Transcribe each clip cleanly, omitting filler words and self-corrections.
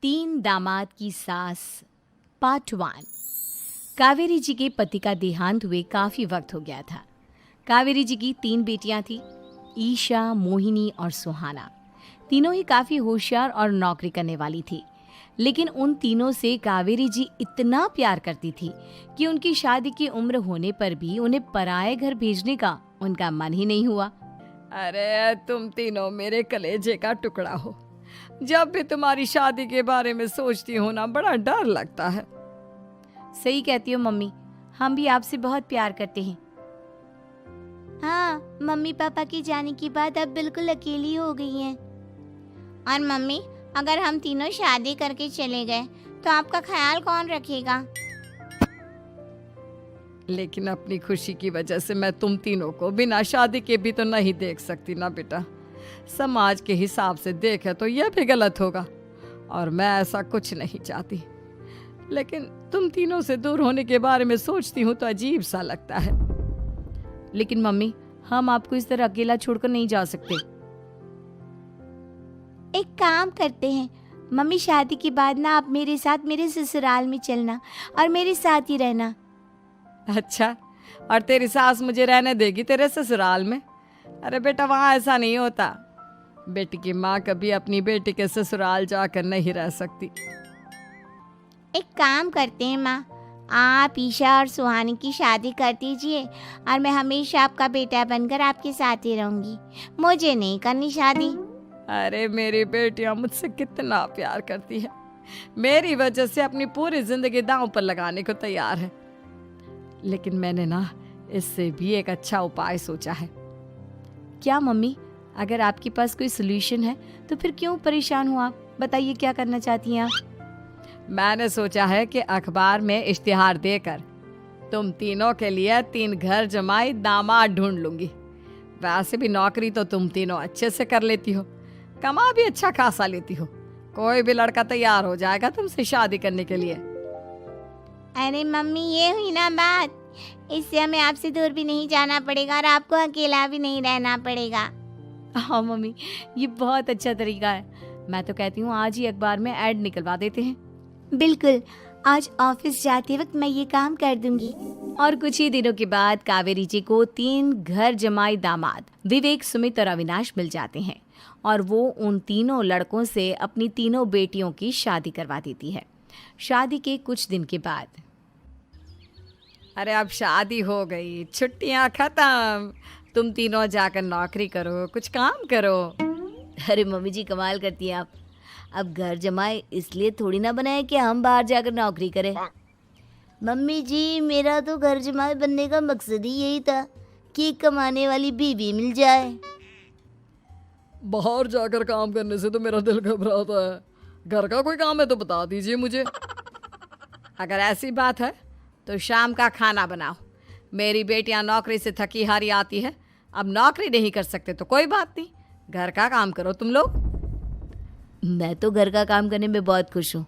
तीन दामाद की सास पार्ट 1। कावेरी जी के पति का देहांत हुए काफ़ी वक्त हो गया था। कावेरी जी की 3 बेटियां थीं, ईशा, मोहिनी और सुहाना। तीनों ही काफ़ी होशियार और नौकरी करने वाली थी। लेकिन उन तीनों से कावेरी जी इतना प्यार करती थी कि उनकी शादी की उम्र होने पर भी उन्हें पराये घर भेजने का उनका मन ही नहीं हुआ। अरे तुम तीनों मेरे कलेजे का टुकड़ा हो। जब भी तुम्हारी शादी के बारे में सोचती हूँ ना, बड़ा डर लगता है। सही कहती हो मम्मी, हम भी आपसे बहुत प्यार करते हैं। हाँ, मम्मी पापा के जाने के बाद अब बिल्कुल अकेली हो गई हैं। और मम्मी, अगर हम तीनों शादी करके चले गए तो आपका ख्याल कौन रखेगा? लेकिन अपनी खुशी की वजह से मैं तुम तीनों को बिना शादी के भी तो नहीं देख सकती ना बेटा। समाज के हिसाब से देखे तो यह भी गलत होगा और मैं ऐसा कुछ नहीं चाहती। लेकिन तुम तीनों से दूर होने के बारे में सोचती हूँ तो अजीब सा लगता है। लेकिन मम्मी, हम आपको इस तरह अकेला छोड़कर नहीं जा सकते। एक काम करते हैं मम्मी, शादी के बाद ना आप मेरे साथ मेरे ससुराल में चलना और मेरे साथ ही रहना। अच्छा, और तेरी सास मुझे रहने देगी तेरे ससुराल में? अरे बेटा, वहाँ ऐसा नहीं होता। बेटी की माँ कभी अपनी बेटी के ससुराल जाकर नहीं रह सकती। एक काम करते हैं माँ, आप ईशा और सुहानी की शादी कर दीजिए और मैं हमेशा आपका बेटा बनकर आपके साथ ही रहूंगी। मुझे नहीं करनी शादी। अरे मेरी बेटियां मुझसे कितना प्यार करती है, मेरी वजह से अपनी पूरी जिंदगी दांव पर लगाने को तैयार है। लेकिन मैंने ना इससे भी एक अच्छा उपाय सोचा है। क्या मम्मी? अगर आपके पास कोई सोल्यूशन है तो फिर क्यों परेशान हो आप? बताइए, क्या करना चाहती हैं आप? मैंने सोचा है कि अखबार में इश्तिहार देकर तुम तीनों के लिए 3 घर जमाई दामाद ढूंढ लूंगी। वैसे भी नौकरी तो तुम तीनों अच्छे से कर लेती हो, कमा भी अच्छा खासा लेती हो। कोई भी लड़का तैयार हो जाएगा तुमसे शादी करने के लिए। अरे मम्मी, ये हुई ना बात। इससे हमें आपसे दूर भी नहीं जाना पड़ेगा और आपको अकेला भी नहीं रहना पड़ेगा। हाँ मम्मी, ये बहुत अच्छा तरीका है। मैं तो कहती हूँ आज ही अखबार में ऐड निकलवा देते हैं। बिल्कुल, आज ऑफिस जाते वक्त मैं ये काम कर दूंगी। और कुछ ही दिनों के बाद कावेरी जी को 3 घर जमाई दामाद विवेक, सुमित और अविनाश मिल जाते हैं और वो उन तीनों लड़कों से अपनी तीनों बेटियों की शादी करवा देती है। शादी के कुछ दिन के बाद, अरे अब शादी हो गई, छुट्टियां खत्म, तुम तीनों जाकर नौकरी करो, कुछ काम करो। अरे मम्मी जी, कमाल करती हैं आप। अब घर जमाए इसलिए थोड़ी ना बनाए कि हम बाहर जाकर नौकरी करें। मम्मी जी, मेरा तो घर जमाई बनने का मकसद ही यही था कि कमाने वाली बीवी मिल जाए। बाहर जाकर काम करने से तो मेरा दिल घबराता है। घर का कोई काम है तो बता दीजिए मुझे। अगर ऐसी बात है तो शाम का खाना बनाओ। मेरी बेटियां नौकरी से थकी हारी आती है, अब नौकरी नहीं कर सकते तो कोई बात नहीं, घर का काम करो तुम लोग। मैं तो घर का काम करने में बहुत खुश हूँ,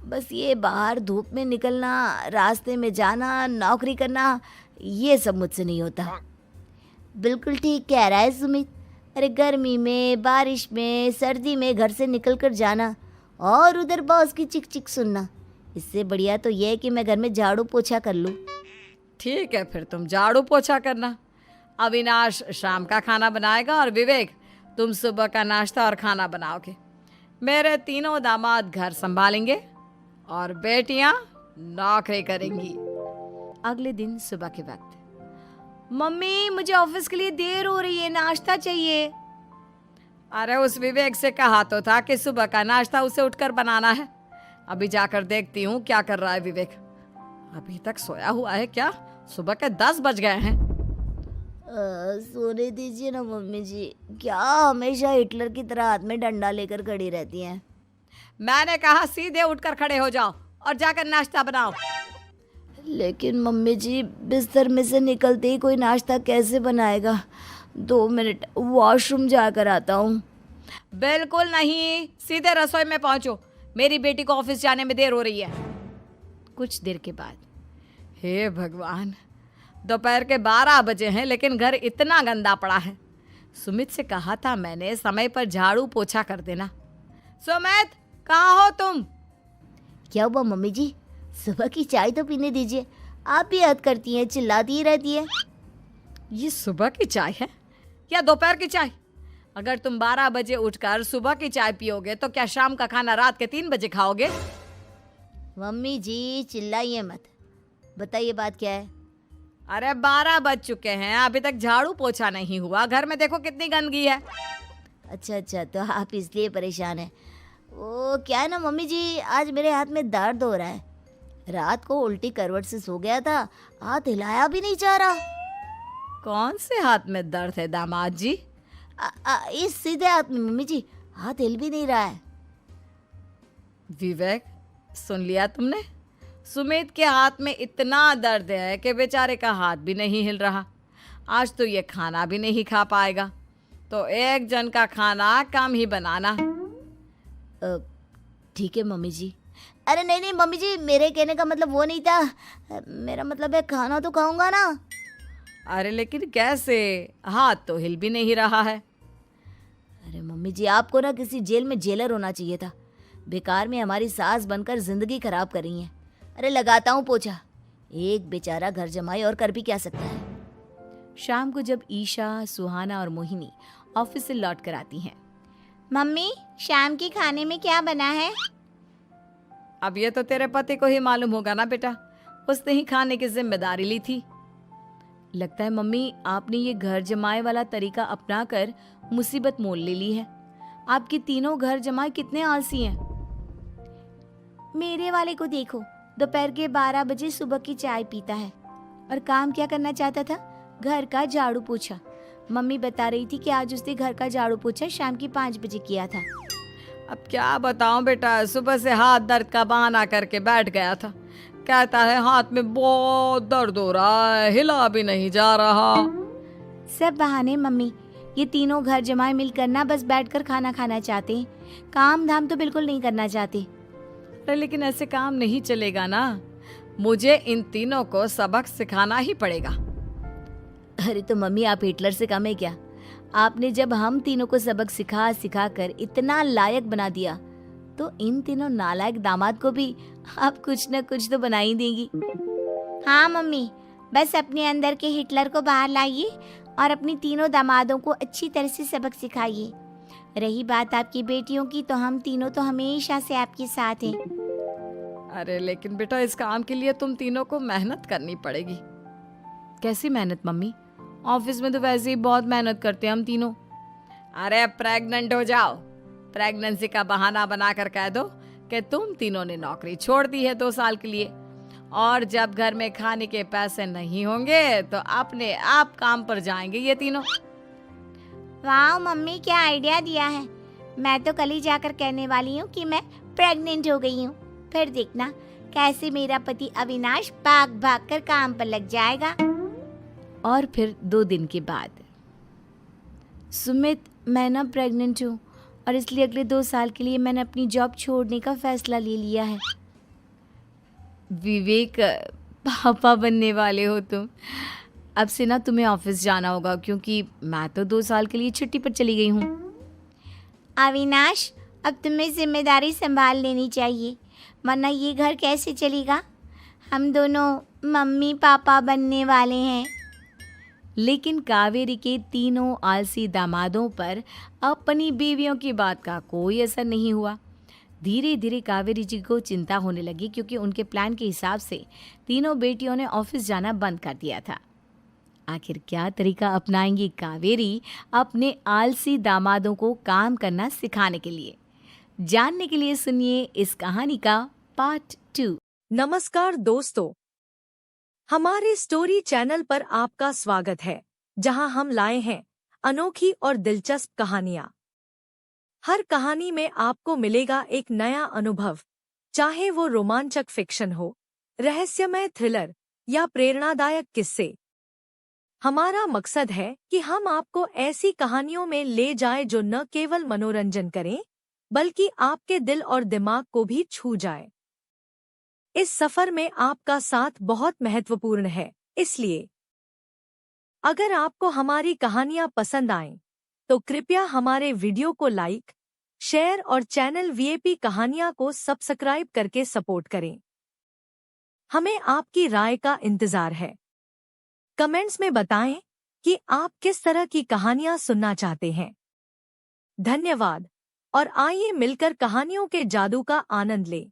बस ये बाहर धूप में निकलना, रास्ते में जाना, नौकरी करना, ये सब मुझसे नहीं होता। बिल्कुल ठीक कह रहा है सुमित। अरे गर्मी में, बारिश में, सर्दी में घर से निकल कर जाना और उधर बॉस की चिक चिक सुनना, इससे बढ़िया तो यह है कि मैं घर में झाड़ू पोछा कर लूँ। ठीक है, फिर तुम झाड़ू पोछा करना। अविनाश शाम का खाना बनाएगा और विवेक तुम सुबह का नाश्ता और खाना बनाओगे। मेरे तीनों दामाद घर संभालेंगे और बेटियां नौकरी करेंगी। अगले दिन सुबह के वक्त, मम्मी मुझे ऑफिस के लिए देर हो रही है, नाश्ता चाहिए। अरे उस विवेक से कहा तो था कि सुबह का नाश्ता उसे उठकर बनाना है। अभी जाकर देखती हूँ क्या कर रहा है विवेक। अभी तक सोया हुआ है क्या? सुबह के 10 बज गए हैं। सोने दीजिए ना मम्मी जी, क्या हमेशा हिटलर की तरह हाथ में डंडा लेकर खड़ी रहती हैं। मैंने कहा सीधे उठकर खड़े हो जाओ और जाकर नाश्ता बनाओ। लेकिन मम्मी जी, बिस्तर में से निकलते ही कोई नाश्ता कैसे बनाएगा? 2 मिनट, वॉशरूम जाकर आता हूँ। बिल्कुल नहीं, सीधे रसोई में पहुंचो, मेरी बेटी को ऑफिस जाने में देर हो रही है। कुछ देर के बाद, हे भगवान, दोपहर के 12 बजे हैं लेकिन घर इतना गंदा पड़ा है। सुमित से कहा था मैंने समय पर झाड़ू पोछा कर देना। सुमित, कहाँ हो तुम? क्या हुआ मम्मी जी? सुबह की चाय तो पीने दीजिए। आप भी हद करती हैं, चिल्लाती ही रहती है। ये सुबह की चाय है या दोपहर की चाय? अगर तुम 12 बजे उठकर सुबह की चाय पियोगे तो क्या शाम का खाना रात के 3 बजे खाओगे? मम्मी जी चिल्लाइए मत, बताइए बात क्या है? अरे 12 बज चुके हैं, अभी तक झाड़ू पोछा नहीं हुआ। घर में देखो कितनी गंदगी है। अच्छा, तो आप इसलिए परेशान हैं। वो क्या है ना मम्मी जी, आज मेरे हाथ में दर्द हो रहा है। रात को उल्टी करवट से सो गया था, हाथ हिलाया भी नहीं जा रहा। कौन से हाथ में दर्द है दामाद जी? इस सीधे हाथ में मम्मी जी, हाथ हिल भी नहीं रहा है। विवेक, सुन लिया तुमने? सुमित के हाथ में इतना दर्द है कि बेचारे का हाथ भी नहीं हिल रहा। आज तो ये खाना भी नहीं खा पाएगा, तो एक जन का खाना कम ही बनाना। ठीक है मम्मी जी। अरे नहीं मम्मी जी, मेरे कहने का मतलब वो नहीं था। मेरा मतलब है खाना तो खाऊंगा ना। अरे लेकिन कैसे? हाथ तो हिल भी नहीं रहा है। अरे मम्मी जी, आपको ना किसी जेल में जेलर होना चाहिए था। बेकार में हमारी सास बनकर जिंदगी खराब कर रही हैं। अरे लगाता हूँ पोछा। एक बेचारा घर जमाई और कर भी क्या सकता है। शाम को जब ईशा, सुहाना और मोहिनी ऑफिस से लौट कर आती हैं। मम्मी, शाम के खाने में क्या बना है? अब ये तो तेरे पति को ही मालूम होगा ना बेटा, उसने ही खाने की जिम्मेदारी ली थी। लगता है मम्मी आपने ये घर जमाए वाला तरीका अपनाकर मुसीबत मोल ले ली है। आपके तीनों घर जमाए कितने आलसी हैं। मेरे वाले को देखो, दोपहर के 12 बजे सुबह की चाय पीता है और काम क्या करना चाहता था? घर का झाड़ू पोछा। मम्मी बता रही थी कि आज उसने घर का झाड़ू पोछा शाम के 5 बजे किया था। अब क्या बताऊं बेटा, सुबह से हाथ दर्द का बहाना करके बैठ गया था। कहता है हाथ में बहुत दर्द हो रहा है, हिला भी नहीं जा रहा। सब बहाने मम्मी। ये तीनों घर जमाए मिलकर ना बस बैठकर खाना खाना चाहते हैं, काम धाम तो बिल्कुल नहीं करना चाहते। अरे लेकिन ऐसे काम नहीं चलेगा ना, मुझे इन तीनों को सबक सिखाना ही पड़ेगा। अरे तो मम्मी, आप हिटलर से कम है क्या? आपने जब हम तीनों को सबक सिखा कर इतना लायक बना दिया, तो इन तीनों नालायक दामाद को भी आप कुछ न कुछ तो बना ही देंगी। हाँ मम्मी, बस अपने अंदर के हिटलर को बाहर लाइए और अपनी तीनों दामादों को अच्छी तरह से सबक सिखाइए। रही बात आपकी बेटियों की, तो हम तीनों तो हमेशा से आपके साथ हैं। अरे लेकिन बेटा, इस काम के लिए तुम तीनों को मेहनत करनी पड़ेगी। कैसी मेहनत मम्मी? ऑफिस में तो वैसे ही बहुत मेहनत करते हैं हम तीनों। अरे प्रेग्नेंट हो जाओ, प्रेगनेंसी का बहाना बनाकर कह दो कि तुम तीनों ने नौकरी छोड़ दी है 2 साल के लिए, और जब घर में खाने के पैसे नहीं होंगे तो अपने आप काम पर जाएंगे ये तीनों। वाह मम्मी, क्या आइडिया दिया है। मैं तो कल ही जाकर कहने वाली हूँ कि मैं प्रेग्नेंट हो गई हूँ। फिर देखना कैसे मेरा पति अविनाश भाग भाग कर काम पर लग जाएगा। और फिर 2 दिन के बाद, सुमित, मैं ना प्रेग्नेंट हूँ और इसलिए अगले 2 साल के लिए मैंने अपनी जॉब छोड़ने का फैसला ले लिया है। विवेक, पापा बनने वाले हो तुम। अब से ना तुम्हें ऑफिस जाना होगा, क्योंकि मैं तो 2 साल के लिए छुट्टी पर चली गई हूँ। अविनाश, अब तुम्हें जिम्मेदारी संभाल लेनी चाहिए, वरना ये घर कैसे चलेगा। हम दोनों मम्मी पापा बनने वाले हैं। लेकिन कावेरी के तीनों आलसी दामादों पर अपनी बीवियों की बात का कोई असर नहीं हुआ। धीरे धीरे कावेरी जी को चिंता होने लगी, क्योंकि उनके प्लान के हिसाब से तीनों बेटियों ने ऑफिस जाना बंद कर दिया था। आखिर क्या तरीका अपनाएंगी कावेरी अपने आलसी दामादों को काम करना सिखाने के लिए? जानने के लिए सुनिए इस कहानी का पार्ट 2। नमस्कार दोस्तों, हमारे स्टोरी चैनल पर आपका स्वागत है, जहां हम लाए हैं अनोखी और दिलचस्प कहानियां। हर कहानी में आपको मिलेगा एक नया अनुभव, चाहे वो रोमांचक फिक्शन हो, रहस्यमय थ्रिलर या प्रेरणादायक किस्से। हमारा मकसद है कि हम आपको ऐसी कहानियों में ले जाएं जो न केवल मनोरंजन करें, बल्कि आपके दिल और दिमाग को भी छू जाए। इस सफर में आपका साथ बहुत महत्वपूर्ण है, इसलिए अगर आपको हमारी कहानियां पसंद आएं, तो कृपया हमारे वीडियो को लाइक, शेयर और चैनल वीएपी कहानियां को सब्सक्राइब करके सपोर्ट करें। हमें आपकी राय का इंतजार है। कमेंट्स में बताएं कि आप किस तरह की कहानियां सुनना चाहते हैं। धन्यवाद और आइए मिलकर कहानियों के जादू का आनंद लें।